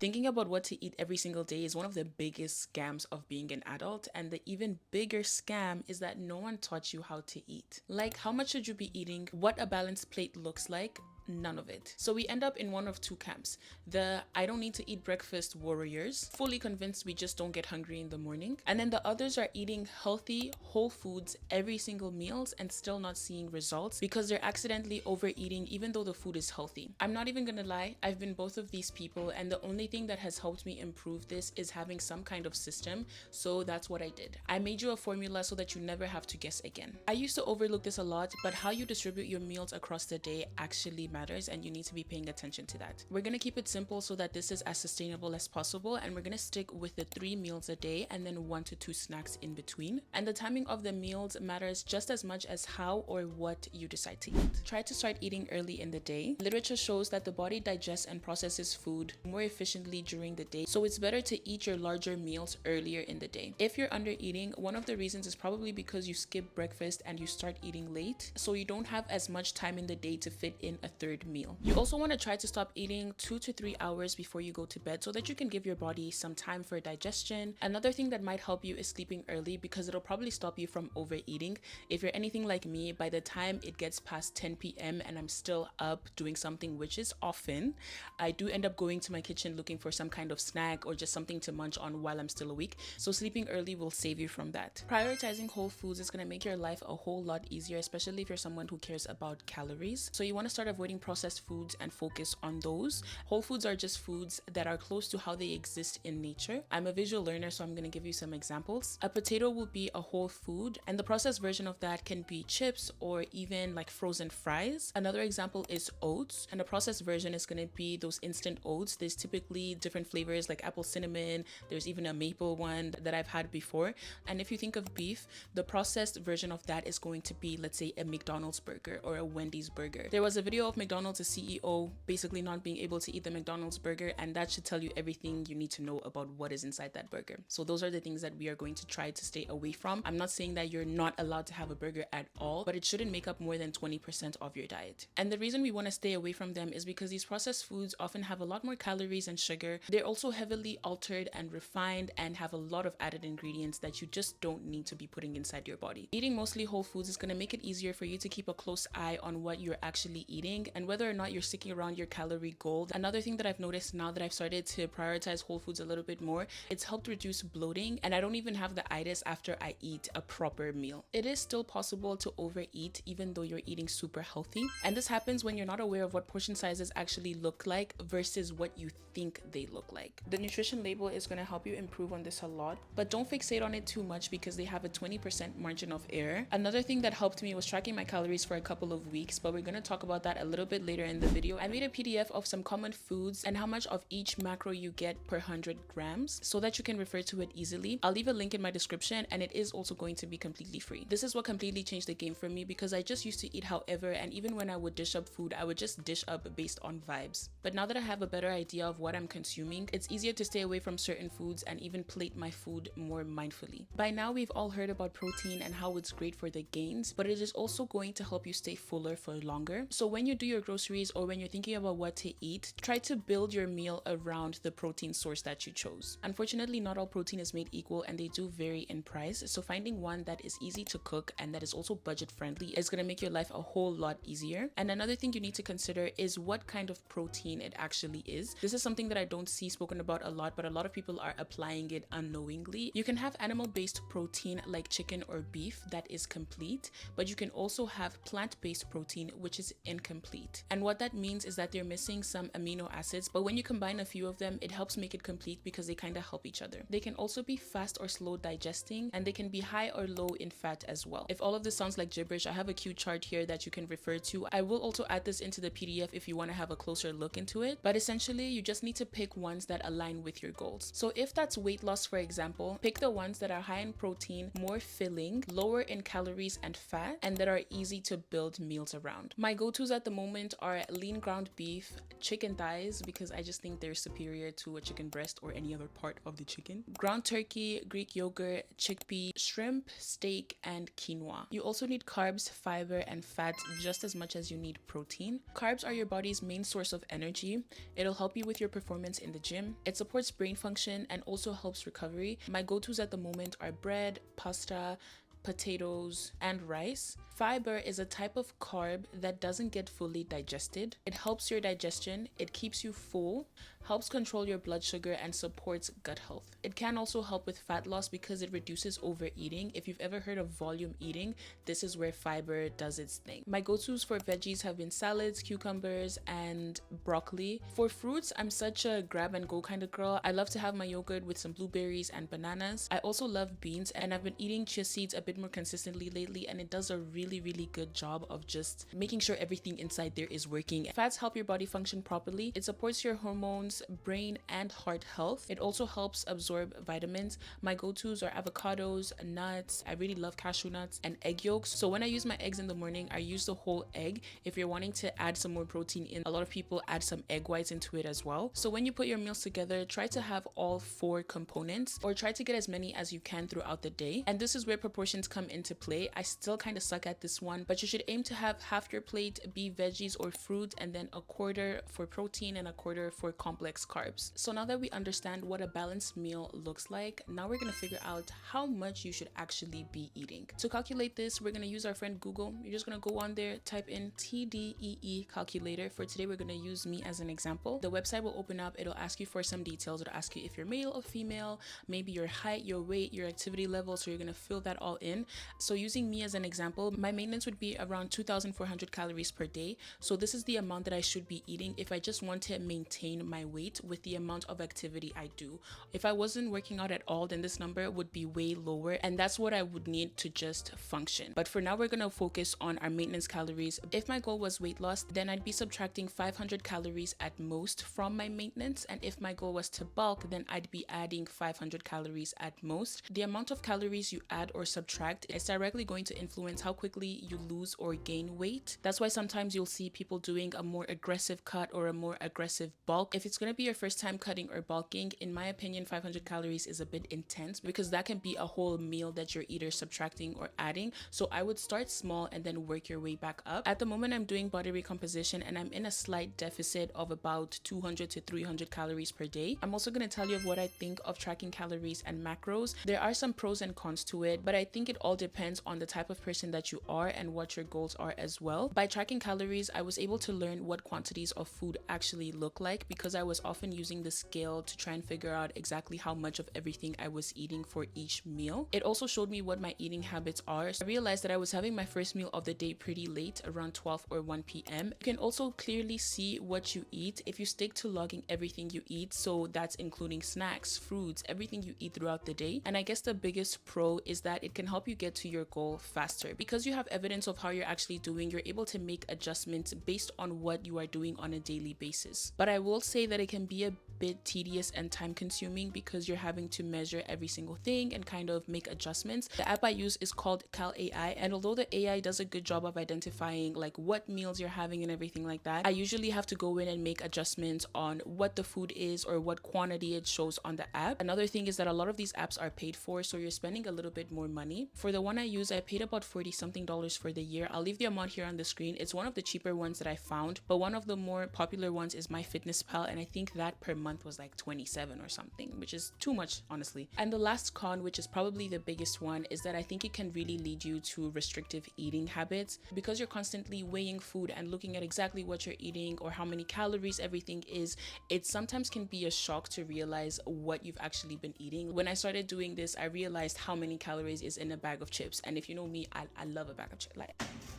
Thinking about what to eat every single day is one of the biggest scams of being an adult, and the even bigger scam is that no one taught you how to eat. Like, how much should you be eating? What a balanced plate looks like? None of it. So we end up in one of two camps. The I don't need to eat breakfast warriors, fully convinced we just don't get hungry in the morning. And then the others are eating healthy, whole foods every single meals and still not seeing results because they're accidentally overeating even though the food is healthy. I'm not even gonna lie, I've been both of these people, and the only thing that has helped me improve this is having some kind of system. So that's what I did. I made you a formula so that you never have to guess again. I used to overlook this a lot, but how you distribute your meals across the day actually matters, and you need to be paying attention to that. We're gonna keep it simple so that this is as sustainable as possible, and we're gonna stick with the 3 meals a day and then 1 to 2 snacks in between. And the timing of the meals matters just as much as how or what you decide to eat. Try to start eating early in the day. Literature shows that the body digests and processes food more efficiently during the day, so it's better to eat your larger meals earlier in the day. If you're under eating, one of the reasons is probably because you skip breakfast and you start eating late, so you don't have as much time in the day to fit in a third meal. You also want to try to stop eating 2 to 3 hours before you go to bed so that you can give your body some time for digestion. Another thing that might help you is sleeping early, because it'll probably stop you from overeating. If you're anything like me, by the time it gets past 10 p.m. and I'm still up doing something, which is often, I do end up going to my kitchen looking for some kind of snack or just something to munch on while I'm still awake. So sleeping early will save you from that. Prioritizing whole foods is going to make your life a whole lot easier, especially if you're someone who cares about calories. So you want to start avoiding processed foods and focus on those. Whole foods are just foods that are close to how they exist in nature. I'm a visual learner, so I'm going to give you some examples. A potato will be a whole food, and the processed version of that can be chips or even like frozen fries. Another example is oats, and the processed version is going to be those instant oats. There's typically different flavors like apple cinnamon. There's even a maple one that I've had before. And if you think of beef, the processed version of that is going to be, let's say, a McDonald's burger or a Wendy's burger. There was a video of McDonald's CEO basically not being able to eat the McDonald's burger, and that should tell you everything you need to know about what is inside that burger. So those are the things that we are going to try to stay away from. I'm not saying that you're not allowed to have a burger at all, but it shouldn't make up more than 20% of your diet. And the reason we want to stay away from them is because these processed foods often have a lot more calories and sugar. They're also heavily altered and refined and have a lot of added ingredients that you just don't need to be putting inside your body. Eating mostly whole foods is going to make it easier for you to keep a close eye on what you're actually eating and whether or not you're sticking around your calorie goal. Another thing that I've noticed now that I've started to prioritize whole foods a little bit more, it's helped reduce bloating, and I don't even have the itis after I eat a proper meal. It is still possible to overeat even though you're eating super healthy, and this happens when you're not aware of what portion sizes actually look like versus what you think they look like. The nutrition label is going to help you improve on this a lot, but don't fixate on it too much because they have a 20% margin of error. Another thing that helped me was tracking my calories for a couple of weeks, but we're going to talk about that a little bit later in the video. I made a PDF of some common foods and how much of each macro you get per 100 grams so that you can refer to it easily. I'll leave a link in my description, and it is also going to be completely free. This is what completely changed the game for me because I just used to eat however, and even when I would dish up food, I would just dish up based on vibes. But now that I have a better idea of what I'm consuming, it's easier to stay away from certain foods and even plate my food more mindfully. By now, we've all heard about protein and how it's great for the gains, but it is also going to help you stay fuller for longer. So when you do your groceries or when you're thinking about what to eat, try to build your meal around the protein source that you chose. Unfortunately, not all protein is made equal and they do vary in price, so finding one that is easy to cook and that is also budget friendly is going to make your life a whole lot easier. And another thing you need to consider is what kind of protein it actually is. This is something that I don't see spoken about a lot, but a lot of people are applying it unknowingly. You can have animal-based protein like chicken or beef that is complete, but you can also have plant-based protein which is incomplete. And what that means is that they're missing some amino acids, but when you combine a few of them, it helps make it complete because they kind of help each other. They can also be fast or slow digesting, and they can be high or low in fat as well. If all of this sounds like gibberish, I have a cute chart here that you can refer to. I will also add this into the PDF if you want to have a closer look into it, but essentially you just need to pick ones that align with your goals. So if that's weight loss, for example, pick the ones that are high in protein, more filling, lower in calories and fat, and that are easy to build meals around. My go-tos at the moment moment are lean ground beef, chicken thighs, because I just think they're superior to a chicken breast or any other part of the chicken, ground turkey, Greek yogurt, chickpea, shrimp, steak, and quinoa. You also need carbs, fiber, and fat just as much as you need protein. Carbs are your body's main source of energy. It'll help you with your performance in the gym. It supports brain function and also helps recovery. My go-tos at the moment are bread, pasta, potatoes, and rice. Fiber is a type of carb that doesn't get fully digested. It helps your digestion, it keeps you full, helps control your blood sugar, and supports gut health. It can also help with fat loss because it reduces overeating. If you've ever heard of volume eating, this is where fiber does its thing. My go-tos for veggies have been salads, cucumbers, and broccoli. For fruits, I'm such a grab and go kind of girl. I love to have my yogurt with some blueberries and bananas. I also love beans, and I've been eating chia seeds a bit more consistently lately, and it does a really good job of just making sure everything inside there is working. Fats help your body function properly. It supports your hormones, brain, and heart health. It also helps absorb vitamins. My go-tos are avocados, nuts. I really love cashew nuts, and egg yolks. So when I use my eggs in the morning, I use the whole egg. If you're wanting to add some more protein in, a lot of people add some egg whites into it as well. So when you put your meals together, try to have all 4 components, or try to get as many as you can throughout the day. And this is where proportions come into play. I still kind of suck at this one, but you should aim to have half your plate be veggies or fruit, and then a quarter for protein and a quarter for complex carbs. So now that we understand what a balanced meal looks like, now we're going to figure out how much you should actually be eating. To calculate this, we're going to use our friend Google. You're just going to go on there, type in TDEE calculator. For today, we're going to use me as an example. The website will open up. It'll ask you for some details. It'll ask you if you're male or female, maybe your height, your weight, your activity level. So you're going to fill that all in. So using me as an example, my maintenance would be around 2,400 calories per day. So this is the amount that I should be eating if I just want to maintain my weight with the amount of activity I do. If I wasn't working out at all, then this number would be way lower, and that's what I would need to just function. But for now, we're going to focus on our maintenance calories. If my goal was weight loss, then I'd be subtracting 500 calories at most from my maintenance, and if my goal was to bulk, then I'd be adding 500 calories at most. The amount of calories you add or subtract is directly going to influence how quickly you lose or gain weight. That's why sometimes you'll see people doing a more aggressive cut or a more aggressive bulk. If it's going to be your first time cutting or bulking, in my opinion, 500 calories is a bit intense, because that can be a whole meal that you're either subtracting or adding. So I would start small and then work your way back up. At the moment, I'm doing body recomposition, and I'm in a slight deficit of about 200 to 300 calories per day. I'm also going to tell you of what I think of tracking calories and macros. There are some pros and cons to it, but I think it all depends on the type of person that you are and what your goals are as well. By tracking calories, I was able to learn what quantities of food actually look like, because I was often using the scale to try and figure out exactly how much of everything I was eating for each meal. It also showed me what my eating habits are. So I realized that I was having my first meal of the day pretty late, around 12 or 1 p.m. You can also clearly see what you eat if you stick to logging everything you eat. So that's including snacks, fruits, everything you eat throughout the day. And I guess the biggest pro is that it can help you get to your goal faster. Because you have evidence of how you're actually doing, you're able to make adjustments based on what you are doing on a daily basis. But I will say that it can be a bit tedious and time consuming, because you're having to measure every single thing and kind of make adjustments. The app I use is called calorie, and although the AI does a good job of identifying like what meals you're having and everything like that, I usually have to go in and make adjustments on what the food is or what quantity it shows on the app. Another thing is that a lot of these apps are paid for, so you're spending a little bit more money. For the one I use, I paid about $40 something for the year. I'll leave the amount here on the screen. It's one of the cheaper ones that I found, but one of the more popular ones is MyFitnessPal, and I think that per month was like 27 or something, which is too much, honestly. And the last con, which is probably the biggest one, is that I think it can really lead you to restrictive eating habits, because you're constantly weighing food and looking at exactly what you're eating or how many calories everything is. It sometimes can be a shock to realize what you've actually been eating. When I started doing this, I realized how many calories is in a bag of chips, and if you know me, I love a bag of chips. Like,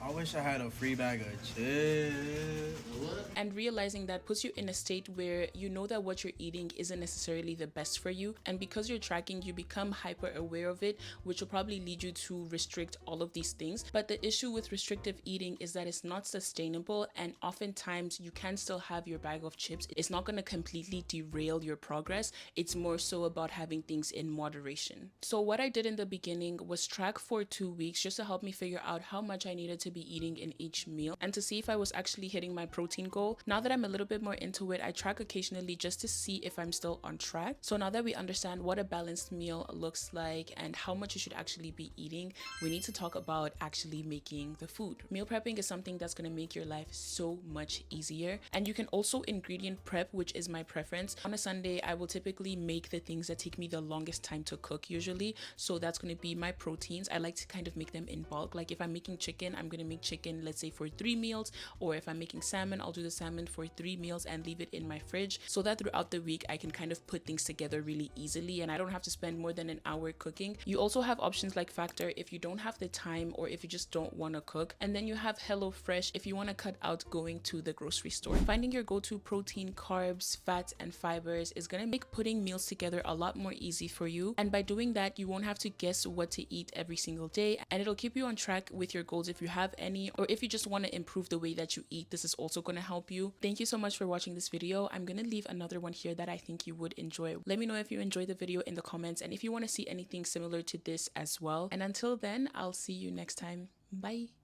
I wish I had a free bag of chips. And realizing that puts you in a state where you know that what what you're eating isn't necessarily the best for you, and because you're tracking, you become hyper aware of it, which will probably lead you to restrict all of these things. But the issue with restrictive eating is that it's not sustainable, and oftentimes you can still have your bag of chips. It's not going to completely derail your progress. It's more so about having things in moderation. So what I did in the beginning was track for 2 weeks just to help me figure out how much I needed to be eating in each meal and to see if I was actually hitting my protein goal. Now that I'm a little bit more into it, I track occasionally just to see if I'm still on track. So now that we understand what a balanced meal looks like and how much you should actually be eating, we need to talk about actually making the food. Meal prepping is something that's going to make your life so much easier, and you can also ingredient prep, which is my preference. On a Sunday, I will typically make the things that take me the longest time to cook usually. So that's going to be my proteins. I like to kind of make them in bulk. Like if I'm making chicken, I'm going to make chicken, let's say for 3 meals, or if I'm making salmon, I'll do the salmon for 3 meals and leave it in my fridge so that throughout the week I can kind of put things together really easily and I don't have to spend more than an hour cooking. You also have options like Factor if you don't have the time or if you just don't want to cook, and then you have HelloFresh if you want to cut out going to the grocery store. Finding your go-to protein, carbs, fats, and fibers is going to make putting meals together a lot more easy for you, and by doing that you won't have to guess what to eat every single day, and it'll keep you on track with your goals if you have any, or if you just want to improve the way that you eat. This is also going to help you. Thank you so much for watching this video. I'm going to leave another one here that I think you would enjoy. Let me know if you enjoyed the video in the comments and if you want to see anything similar to this as well, and until then, I'll see you next time. Bye.